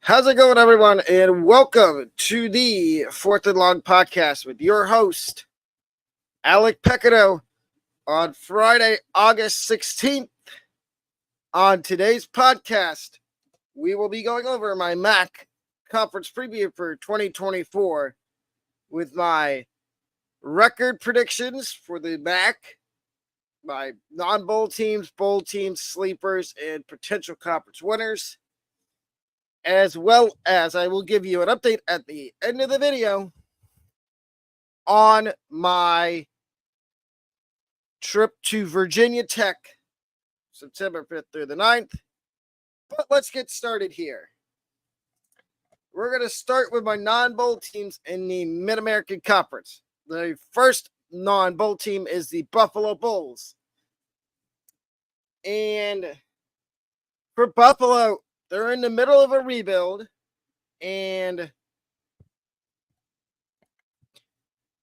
How's it going, everyone? And welcome to the Fourth and Long podcast with your host, Alec Pecado, on Friday, August 16th. On today's podcast, we will be going over my MAC conference preview for 2024 with my record predictions for the MAC, my non-bowl teams, bowl teams, sleepers, and potential conference winners. As well as I will give you an update at the end of the video on my trip to Virginia Tech, September 5th through the 9th. But let's get started here. We're going to start with my non-bowl teams in the Mid-American Conference. The first non-bowl team is the Buffalo Bulls. And for Buffalo, they're in the middle of a rebuild, and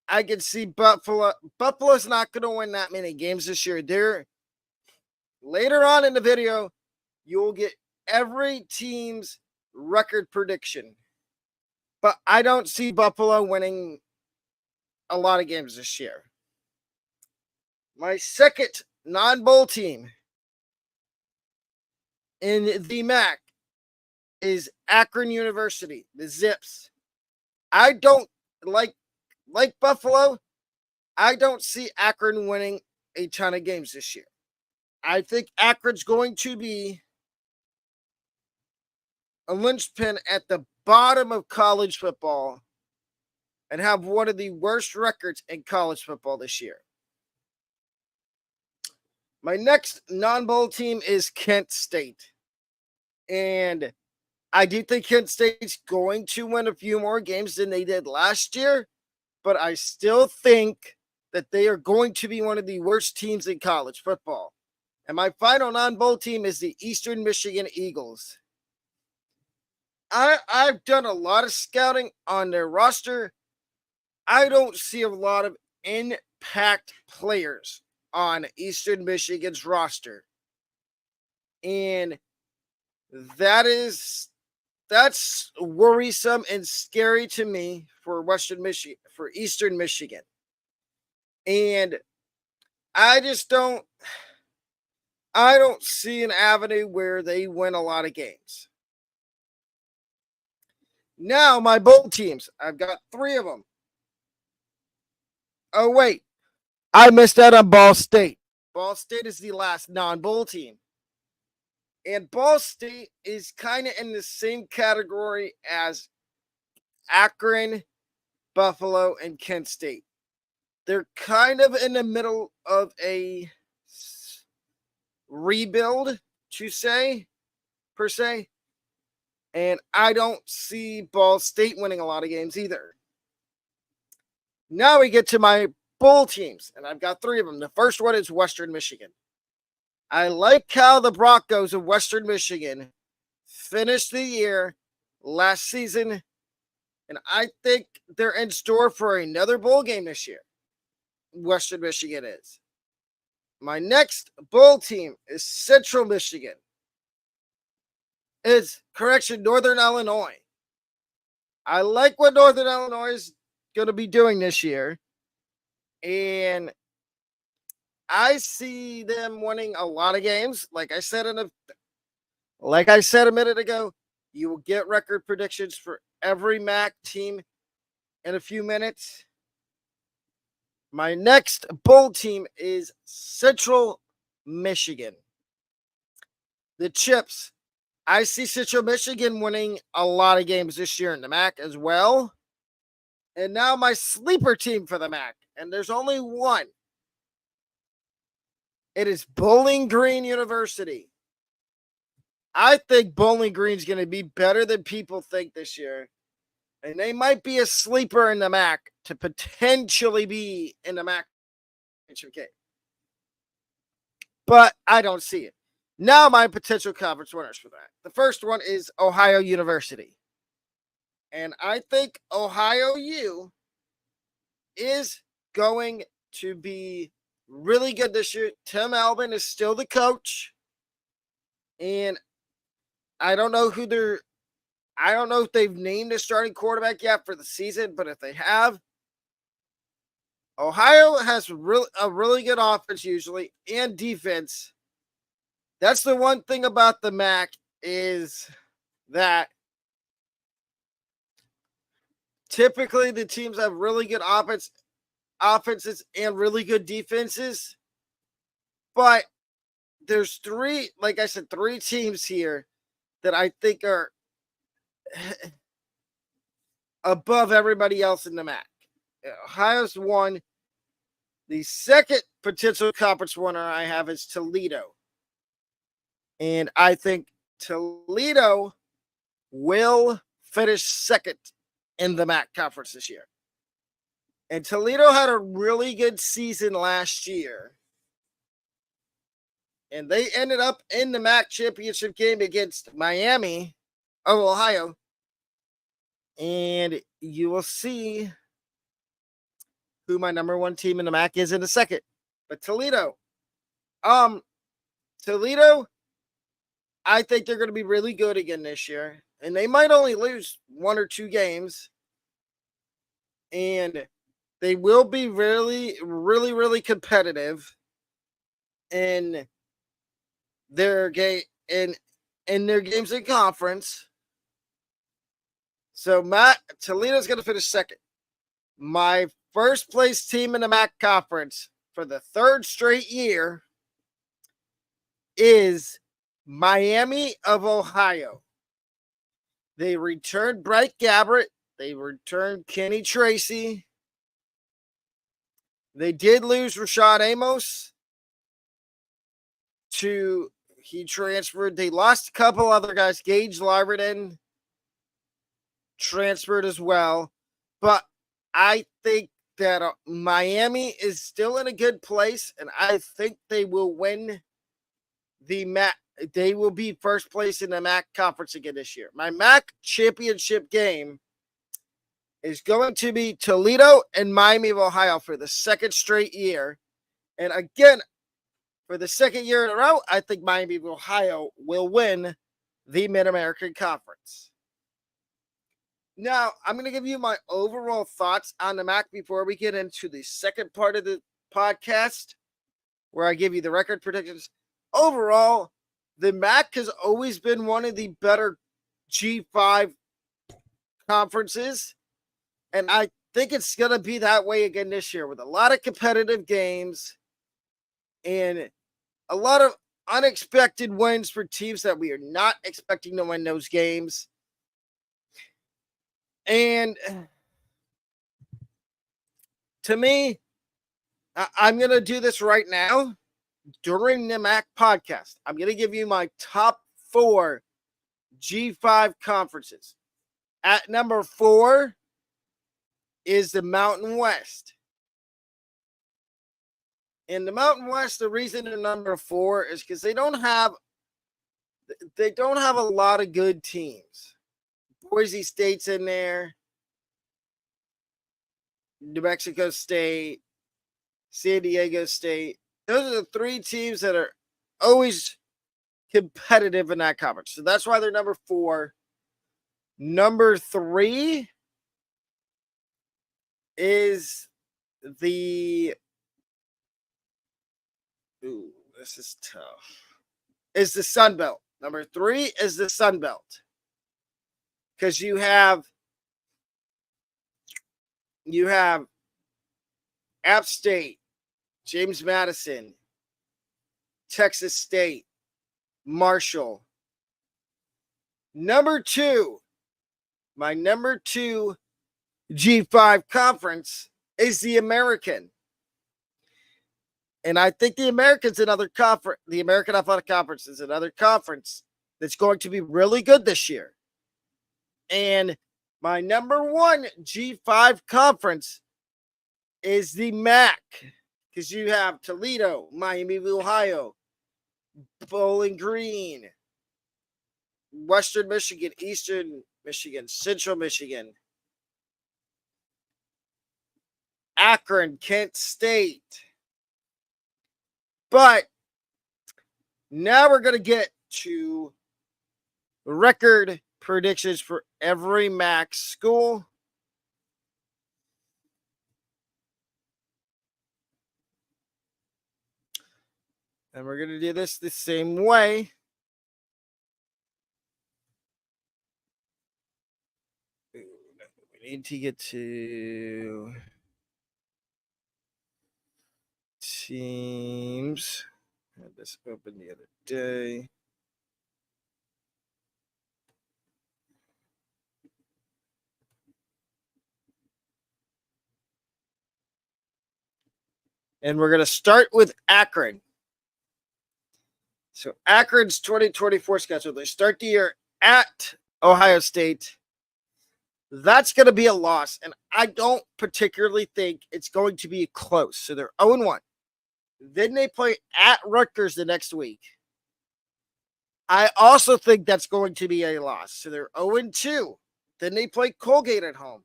I can see Buffalo's not going to win that many games this year. Later on in the video, you'll get every team's record prediction. But I don't see Buffalo winning a lot of games this year. My second non-bowl team in the MAC is Akron University, the Zips. I don't like Buffalo. I don't see Akron winning a ton of games this year. I think Akron's going to be a linchpin at the bottom of college football and have one of the worst records in college football this year. My next non-bowl team is Kent State. And I do think Kent State's going to win a few more games than they did last year, but I still think that they are going to be one of the worst teams in college football. And my final non-bowl team is the Eastern Michigan Eagles. I've done a lot of scouting on their roster. I don't see a lot of impact players on Eastern Michigan's roster. And that's worrisome and scary to me for Eastern Michigan. And I don't see an avenue where they win a lot of games. Now, my bowl teams, I've got 3 of them. Oh, wait, I missed out on Ball State. Ball State is the last non-bowl team. And Ball State is kind of in the same category as Akron, Buffalo, and Kent State. They're kind of in the middle of a rebuild, per se. And I don't see Ball State winning a lot of games either. Now we get to my bowl teams, and I've got 3 of them. The first one is Western Michigan. I like how the Broncos of Western Michigan finished the year last season, and I think they're in store for another bowl game this year. Western Michigan is. My next bowl team is Central Michigan. Northern Illinois. I like what Northern Illinois is going to be doing this year, and I see them winning a lot of games. Like I said a minute ago, you will get record predictions for every MAC team in a few minutes. My next bowl team is Central Michigan. The Chips. I see Central Michigan winning a lot of games this year in the MAC as well. And now my sleeper team for the MAC. And there's only one. It is Bowling Green University. I think Bowling Green's going to be better than people think this year. And they might be a sleeper in the MAC to potentially be in the MAC. But I don't see it. Now my potential conference winners for that. The first one is Ohio University. And I think Ohio U is going to be really good this year. Tim Albin is still the coach. And I don't know who I don't know if they've named a starting quarterback yet for the season, but if they have, Ohio has a really good offense usually and defense. That's the one thing about the MAC is that typically the teams have really good offenses and really good defenses. But there's three teams here that I think are above everybody else in the MAC. Ohio's one. The second potential conference winner I have is Toledo. And I think Toledo will finish second in the MAC conference this year. And Toledo had a really good season last year. And they ended up in the MAC championship game against Miami of Ohio. And you will see who my number one team in the MAC is in a second. But Toledo, I think they're going to be really good again this year. And they might only lose 1 or 2 games. And they will be really, really, really competitive in their game in their games in conference. So Toledo's going to finish second. My first place team in the MAC conference for the 3rd straight year is Miami of Ohio. They returned Bryce Gabbert. They returned Kenny Tracy. They did lose Rashad Amos he transferred. They lost a couple other guys. Gage Larberton transferred as well. But I think that Miami is still in a good place, and I think they will win the MAC. They will be first place in the MAC conference again this year. My MAC championship game is going to be Toledo and Miami of Ohio for the 2nd straight year. And again, for the 2nd year in a row, I think Miami of Ohio will win the Mid-American Conference. Now, I'm going to give you my overall thoughts on the MAC before we get into the second part of the podcast, where I give you the record predictions. Overall, the MAC has always been one of the better G5 conferences, and I think it's going to be that way again this year with a lot of competitive games and a lot of unexpected wins for teams that we are not expecting to win those games. And to me, I'm going to do this right now during the MAC podcast. I'm going to give you my top 4 G5 conferences. At number 4 is the Mountain West. In the Mountain West, the reason they're number 4 is because they don't have a lot of good teams. Boise State's in there, New Mexico State, San Diego State. Those are the 3 teams that are always competitive in that conference. So that's why they're number 4. Number 3 is the this is tough. Is the Sun Belt. Number 3 is the Sun Belt. Because you have App State, James Madison, Texas State, Marshall. Number 2, my number 2 G5 conference is the American. And I think the American Athletic Conference is another conference that's going to be really good this year. And my number 1 G5 conference is the MAC, because you have Toledo, Miami of Ohio, Bowling Green, Western Michigan, Eastern Michigan, Central Michigan, Akron, Kent State. But now we're going to get to record predictions for every MAC school. And we're going to do this the same way. We need to get to teams. I had this open the other day. And we're going to start with Akron. So Akron's 2024 schedule. They start the year at Ohio State. That's going to be a loss. And I don't particularly think it's going to be close. So they're 0-1. Then they play at Rutgers the next week. I also think that's going to be a loss. So they're 0-2. Then they play Colgate at home.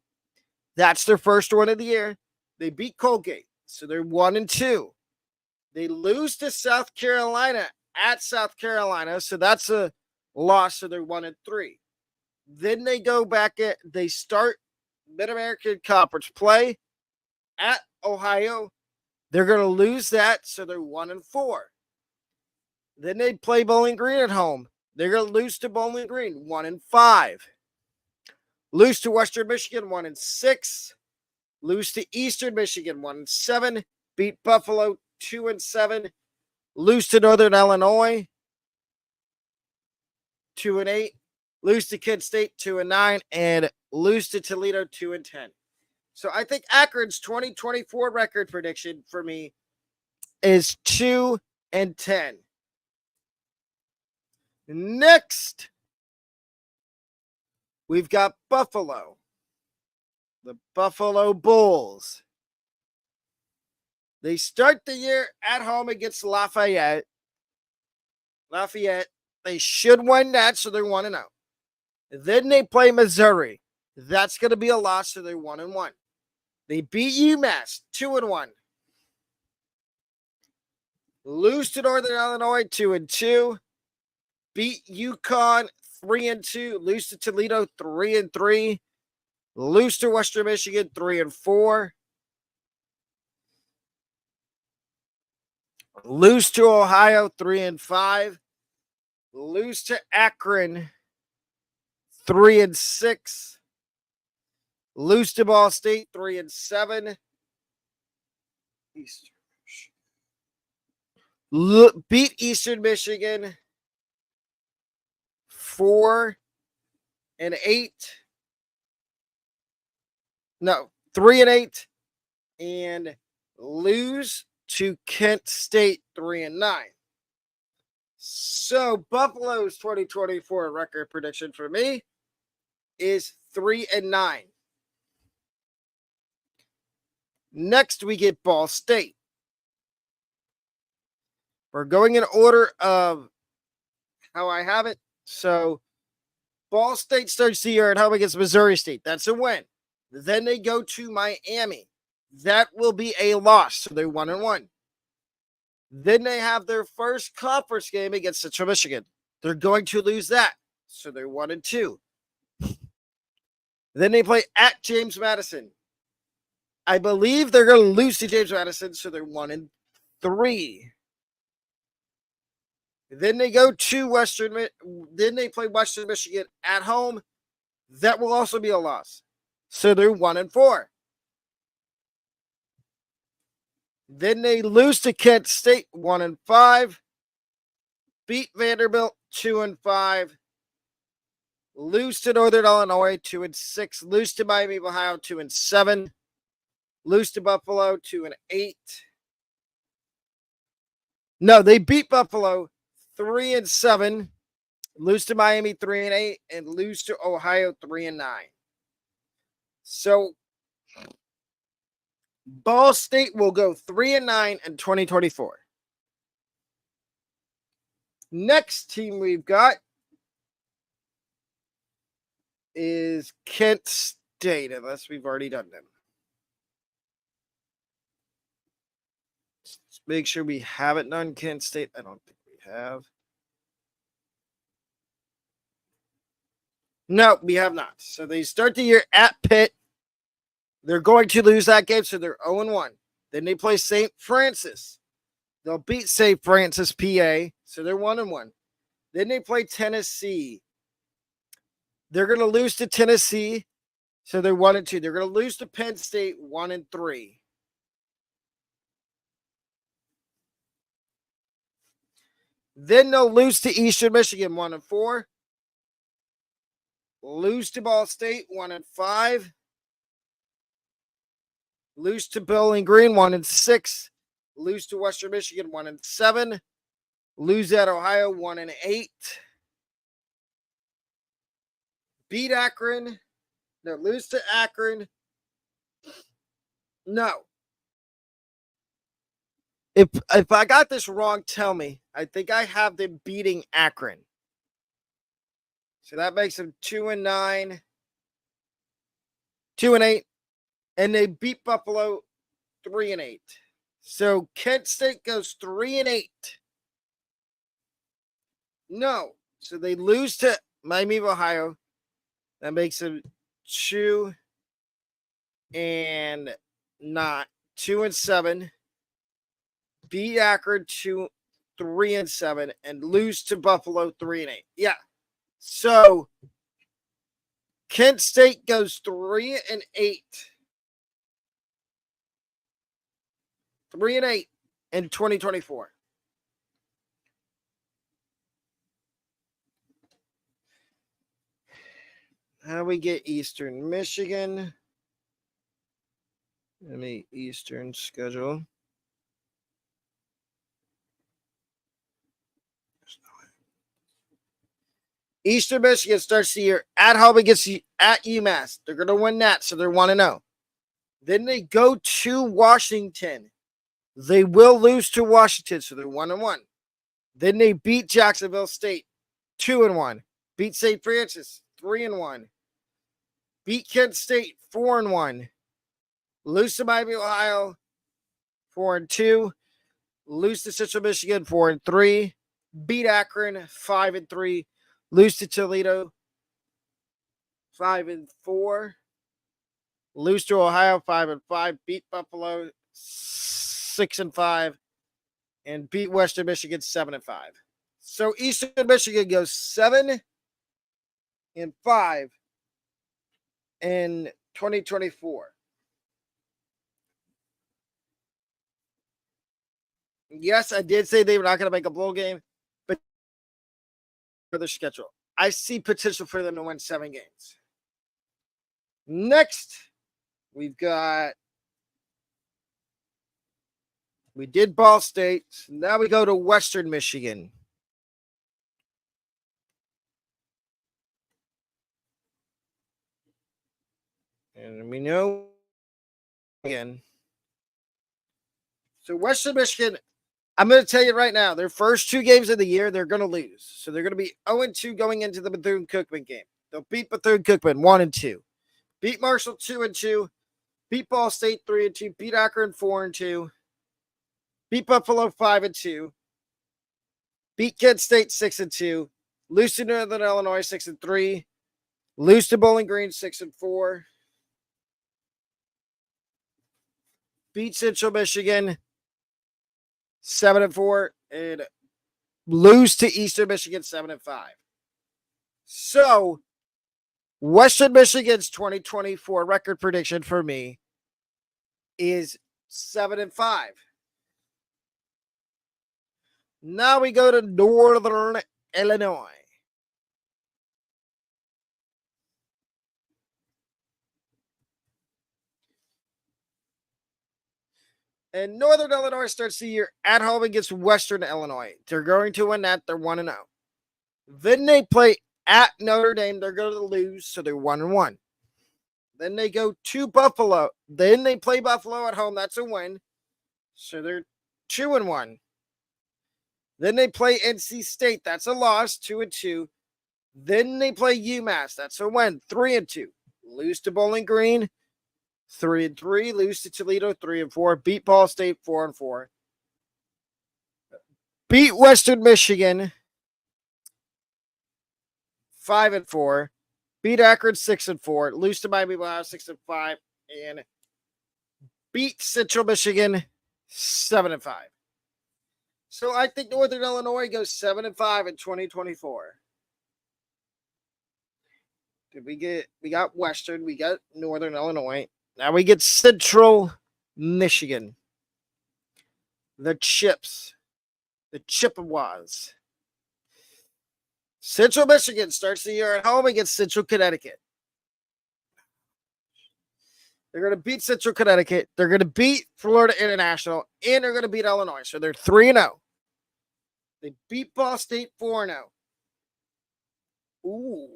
That's their first one of the year. They beat Colgate. So they're 1-2. They lose to South Carolina at South Carolina. So that's a loss. So they're 1-3. Then they go back they start Mid-American Conference play at Ohio. They're going to lose that. So they're 1-4. Then they play Bowling Green at home. They're going to lose to Bowling Green 1-5. Lose to Western Michigan 1-6. Lose to Eastern Michigan 1-7. Beat Buffalo 2-7. Lose to Northern Illinois 2-8. Lose to Kent State 2-9. And lose to Toledo 2-10. So I think Akron's 2024 record prediction for me is 2-10. Next, we've got Buffalo. The Buffalo Bulls. They start the year at home against Lafayette. They should win that, so they're 1-0. Then they play Missouri. That's going to be a loss, so they're 1-1. They beat UMass 2-1. Lose to Northern Illinois 2-2. Beat UConn 3-2. Lose to Toledo 3-3. Lose to Western Michigan 3-4. Lose to Ohio 3-5. Lose to Akron 3-6. Lose to Ball State 3-7. Beat Eastern Michigan 4-8. No, 3-8. And lose to Kent State 3-9. So Buffalo's 2024 record prediction for me is 3-9. Next, we get Ball State. We're going in order of how I have it. So Ball State starts the year at home against Missouri State. That's a win. Then they go to Miami. That will be a loss. So they're 1-1. Then they have their first conference game against Central Michigan. They're going to lose that. So they're 1-2. Then they play at James Madison. I believe they're going to lose to James Madison. So they're 1-3. Then they go to then they play Western Michigan at home. That will also be a loss. So they're 1-4. Then they lose to Kent State 1-5. Beat Vanderbilt 2-5. Lose to Northern Illinois 2-6. Lose to Miami of Ohio 2-7. Lose to Buffalo 2-8. No, they beat Buffalo 3-7. Lose to Miami 3-8, and lose to Ohio 3-9. So Ball State will go 3-9 in 2024. Next team we've got is Kent State, unless we've already done them. Let's make sure we haven't done Kent State. I don't think we have. No, we have not. So they start the year at Pitt. They're going to lose that game, so they're 0-1. Then they play St. Francis. They'll beat St. Francis, PA, so they're 1-1. Then they play Tennessee. They're going to lose to Tennessee, so they're 1-2. They're going to lose to Penn State, 1-3. Then they'll lose to Eastern Michigan, 1-4. Lose to Ball State, 1-5. Lose to Bowling Green, 1-6. Lose to Western Michigan, 1-7. Lose at Ohio, 1-8. Beat Akron. No, lose to Akron. No. If I got this wrong, tell me. I think I have them beating Akron. So that makes them 2-9, 2-8, and they beat Buffalo 3-8. So Kent State goes 3-8. No. So they lose to Miami of Ohio. That makes them 2-7. Beat Akron 3-7 and lose to Buffalo 3-8. Yeah. So Kent State goes 3-8. 3-8 in 2024. How do we get Eastern Michigan? Let me Eastern schedule. Eastern Michigan starts the year at home against at UMass. They're going to win that, so they're 1-0. Then they go to Washington. They will lose to Washington, so they're 1-1. Then they beat Jacksonville State, 2-1. Beat St. Francis, 3-1. Beat Kent State, 4-1. Lose to Miami, Ohio, 4-2. Lose to Central Michigan, 4-3. Beat Akron, 5-3. Lose to Toledo, 5-4. Lose to Ohio, 5-5. Beat Buffalo, 6-5. And beat Western Michigan, 7-5. So Eastern Michigan goes 7-5 in 2024. Yes, I did say they were not going to make a bowl game, but for their schedule, I see potential for them to win 7 games. Next, we did Ball State. Now we go to Western Michigan. And we know again. So Western Michigan, I'm going to tell you right now, their first 2 games of the year, they're going to lose. So they're going to be 0-2 going into the Bethune-Cookman game. They'll beat Bethune-Cookman 1-2. Beat Marshall 2-2. Beat Ball State 3-2. Beat Akron 4-2. Beat Buffalo 5-2. Beat Kent State 6-2. Lose to Northern Illinois 6-3. Lose to Bowling Green 6-4. Beat Central Michigan 7-4 and lose to Eastern Michigan 7-5. So Western Michigan's 2024 record prediction for me is 7-5. Now we go to Northern Illinois. And Northern Illinois starts the year at home against Western Illinois. They're going to win that. They're 1-0. Then they play at Notre Dame. They're going to lose, so they're 1-1. Then they go to Buffalo. Then they play Buffalo at home. That's a win. So they're 2-1. Then they play NC State. That's a loss, 2-2. Then they play UMass. That's a win, 3-2. Lose to Bowling Green, 3-3. Lose to Toledo, 3-4. Beat Ball State, 4-4. Beat Western Michigan, 5-4. beat Akron 6-4, lose to Miami of Ohio 6-5, and beat Central Michigan 7-5. So I think Northern Illinois goes 7-5 in 2024. We got Western, we got Northern Illinois. Now we get Central Michigan. The Chips. The Chippewas. Central Michigan starts the year at home against Central Connecticut. They're going to beat Central Connecticut. They're going to beat Florida International. And they're going to beat Illinois. So they're 3-0. They beat Ball State 4-0. Ooh.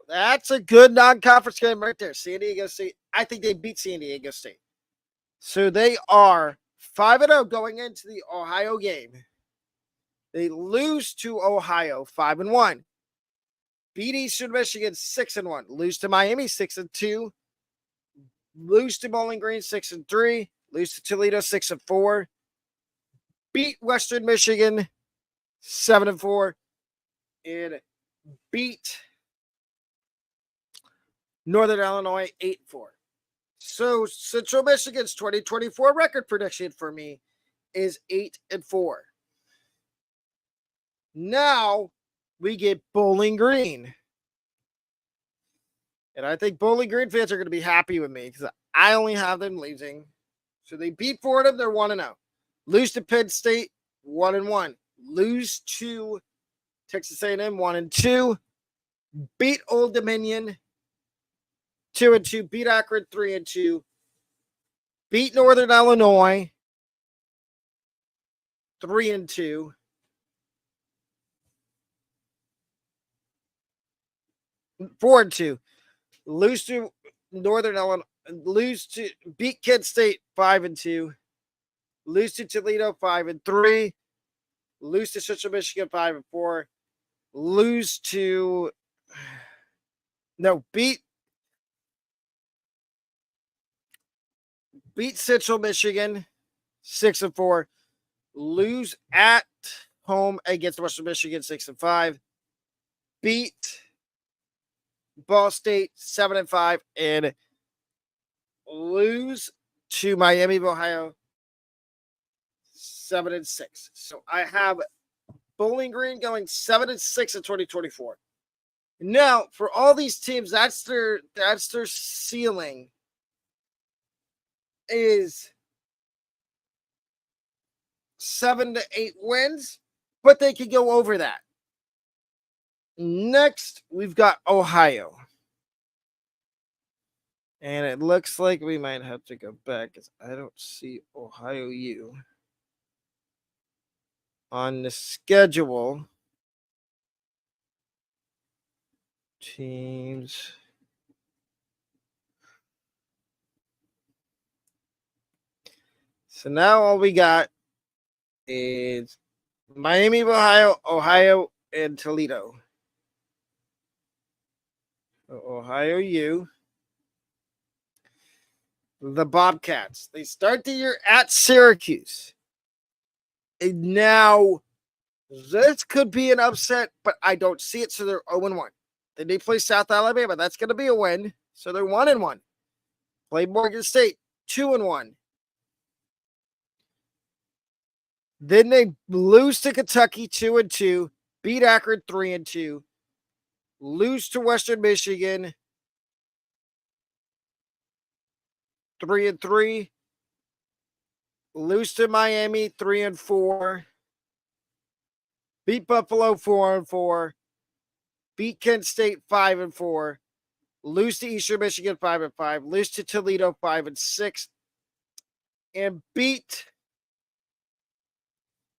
That's a good non-conference game right there. San Diego State. I think they beat San Diego State. So they are 5-0 going into the Ohio game. They lose to Ohio 5-1. Beat Eastern Michigan 6-1. Lose to Miami 6-2. Lose to Bowling Green 6-3. Lose to Toledo 6-4. Beat Western Michigan 7-4. And beat Northern Illinois 8-4. So Central Michigan's 2024 record prediction for me is 8-4. Now we get Bowling Green. And I think Bowling Green fans are going to be happy with me because I only have them losing. So they beat Fordham, they're 1-0. Lose to Penn State, 1-1. Lose to Texas A&M, 1-2. Beat Old Dominion, 2-2. Beat Akron, 3-2. Beat Northern Illinois, 3-2. 4-2. Lose to Northern Illinois. Beat Kent State 5-2. Lose to Toledo 5-3. Lose to Central Michigan 5-4. Lose to beat Central Michigan 6-4. Lose at home against Western Michigan 6-5. Beat Ball State 7-5 and lose to Miami of Ohio 7-6. So I have Bowling Green going 7-6 in 2024. Now, for all these teams, that's their ceiling is 7 to 8 wins, but they could go over that. Next, we've got Ohio. And it looks like we might have to go back because I don't see Ohio U on the schedule. Teams. So now all we got is Miami of Ohio, and Toledo. Ohio U. The Bobcats. They start the year at Syracuse. And now, this could be an upset, but I don't see it, so they're 0-1. Then they play South Alabama. That's going to be a win, so they're 1-1. Play Morgan State, 2-1. Then they lose to Kentucky, 2-2. Beat Akron, 3-2. Lose to Western Michigan, 3-3. Lose to Miami, 3-4. Beat Buffalo, 4-4. Beat Kent State, 5-4. Lose to Eastern Michigan, 5-5. Lose to Toledo, 5-6. And beat.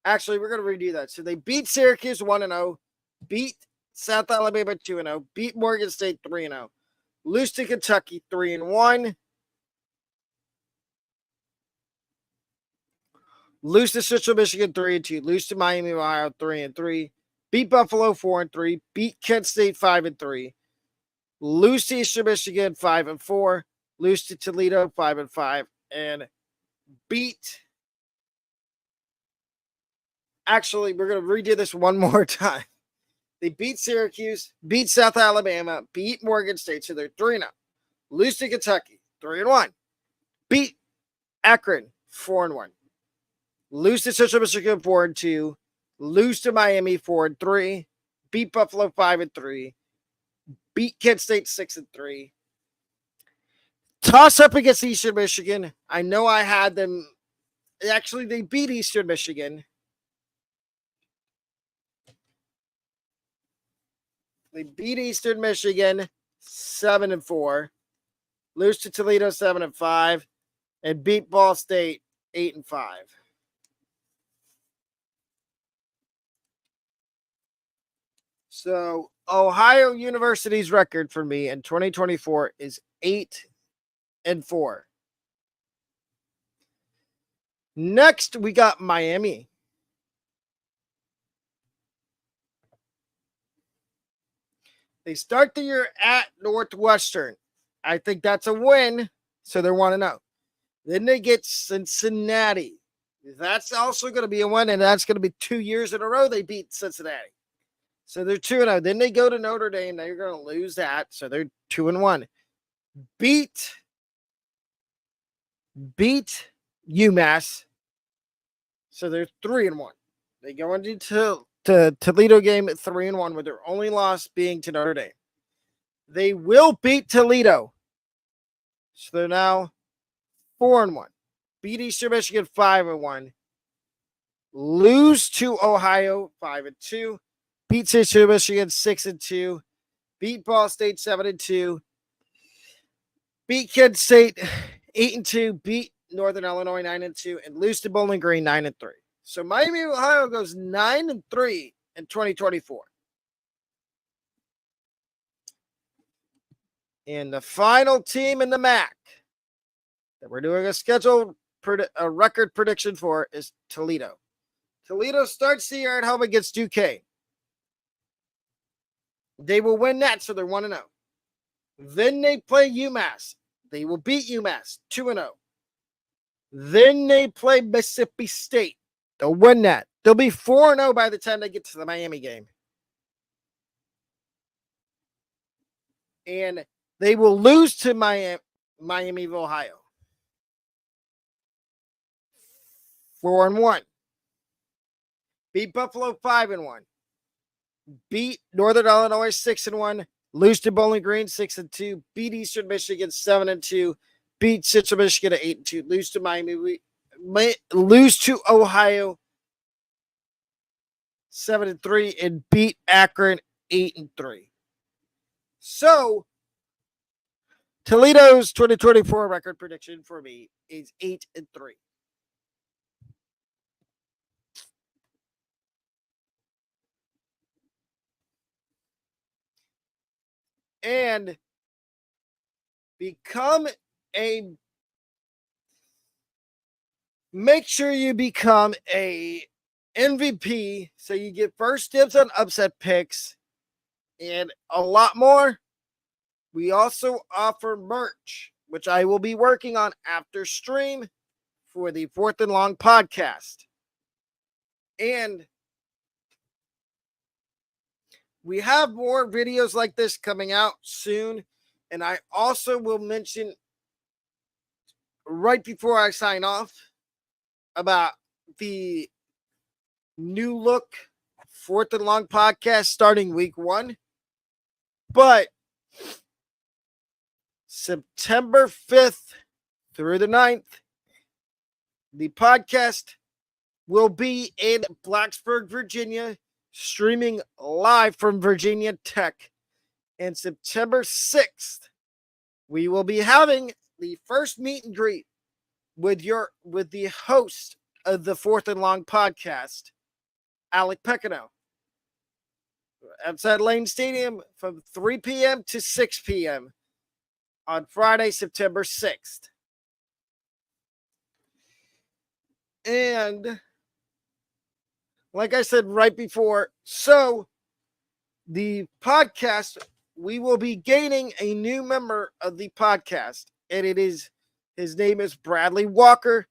Actually, we're going to redo that. So they beat Syracuse 1-0. Beat South Alabama 2-0. Beat Morgan State 3-0. Lose to Kentucky 3-1. Lose to Central Michigan 3-2. Lose to Miami of Ohio 3-3. Beat Buffalo 4-3. Beat Kent State 5-3. Lose to Eastern Michigan 5-4. Lose to Toledo 5-5. And beat. Actually, we're going to redo this one more time. They beat Syracuse, beat South Alabama, beat Morgan State, so they're 3-0. Lose to Kentucky, 3-1. Beat Akron, 4-1. Lose to Central Michigan, 4-2. Lose to Miami, 4-3. Beat Buffalo, 5-3. Beat Kent State, 6-3. Toss up against Eastern Michigan. I know I had them. Actually, they beat Eastern Michigan. They beat Eastern Michigan 7-4. Lose to Toledo 7-5. And beat Ball State 8-5. So Ohio University's record for me in 2024 is 8-4. Next, we got Miami. They start the year at Northwestern. I think that's a win, so they're 1-0. Then they get Cincinnati. That's also going to be a win, and that's going to be 2 years in a row they beat Cincinnati. So they're 2-0. Then they go to Notre Dame. They're going to lose that, so they're 2-1. Beat UMass, so they're 3-1. They go into Toledo game at 3-1, with their only loss being to Notre Dame. They will beat Toledo, so they're now 4-1. Beat Eastern Michigan 5-1. Lose to Ohio 5-2. Beat Eastern Michigan 6-2. Beat Ball State 7-2. Beat Kent State 8-2. Beat Northern Illinois 9-2, and lose to Bowling Green 9-3. So Miami of Ohio goes 9-3 in 2024. And the final team in the MAC that we're doing a record prediction for is Toledo. Toledo starts the year at home against Duquesne. They will win that, so they're 1-0. Then they play UMass. They will beat UMass 2-0. Then they play Mississippi State. They'll win that. They'll be 4-0 by the time they get to the Miami game. And they will lose to Miami of Ohio. 4-1. Beat Buffalo 5-1. Beat Northern Illinois 6-1. Lose to Bowling Green 6-2. Beat Eastern Michigan 7-2. Beat Central Michigan at 8-2. Lose to Miami. Lose to Ohio 7-3, and beat Akron 8-3. So Toledo's 2024 record prediction for me is 8-3. And make sure you become a MVP so you get first dibs on upset picks and a lot more. We also offer merch, which I will be working on after stream for the Fourth and Long podcast. And we have more videos like this coming out soon. And I also will mention right before I sign off about the new look Fourth and Long podcast starting week 1. But September 5th through the 9th, the podcast will be in Blacksburg, Virginia, streaming live from Virginia Tech. And September 6th, we will be having the first meet and greet with the host of the Fourth and Long podcast, Alec Pecano. Outside Lane Stadium from 3 p.m. to 6 p.m. on Friday, September 6th. And like I said right before, so the podcast, we will be gaining a new member of the podcast, and his name is Bradley Walker,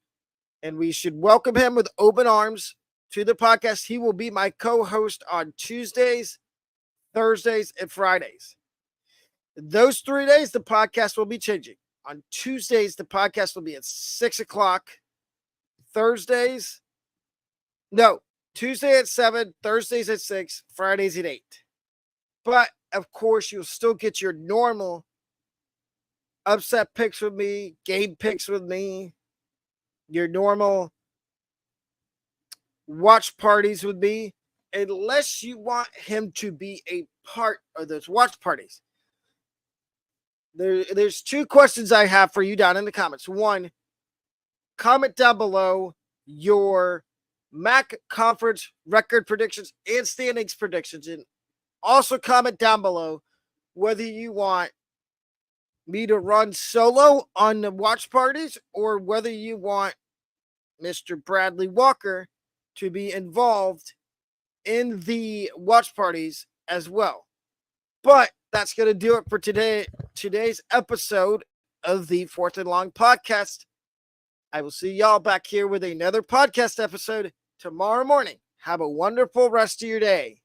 and we should welcome him with open arms to the podcast. He will be my co-host on Tuesdays Thursdays, and Fridays. Those 3 days, the podcast will be changing. On Tuesdays, the podcast will be at 6 o'clock. Tuesday at 7, Thursdays at 6, Fridays at 8. But, of course, you'll still get your normal upset picks with me, game picks with me, your normal watch parties with me, unless you want him to be a part of those watch parties. There's 2 questions I have for you down in the comments. 1, comment down below your MAC conference record predictions and standings predictions. And also comment down below whether you want me to run solo on the watch parties or whether you want Mr. Bradley Walker to be involved in the watch parties as well. But that's going to do it for today's episode of the Fourth and Long podcast. I will see y'all back here with another podcast episode tomorrow morning. Have a wonderful rest of your day.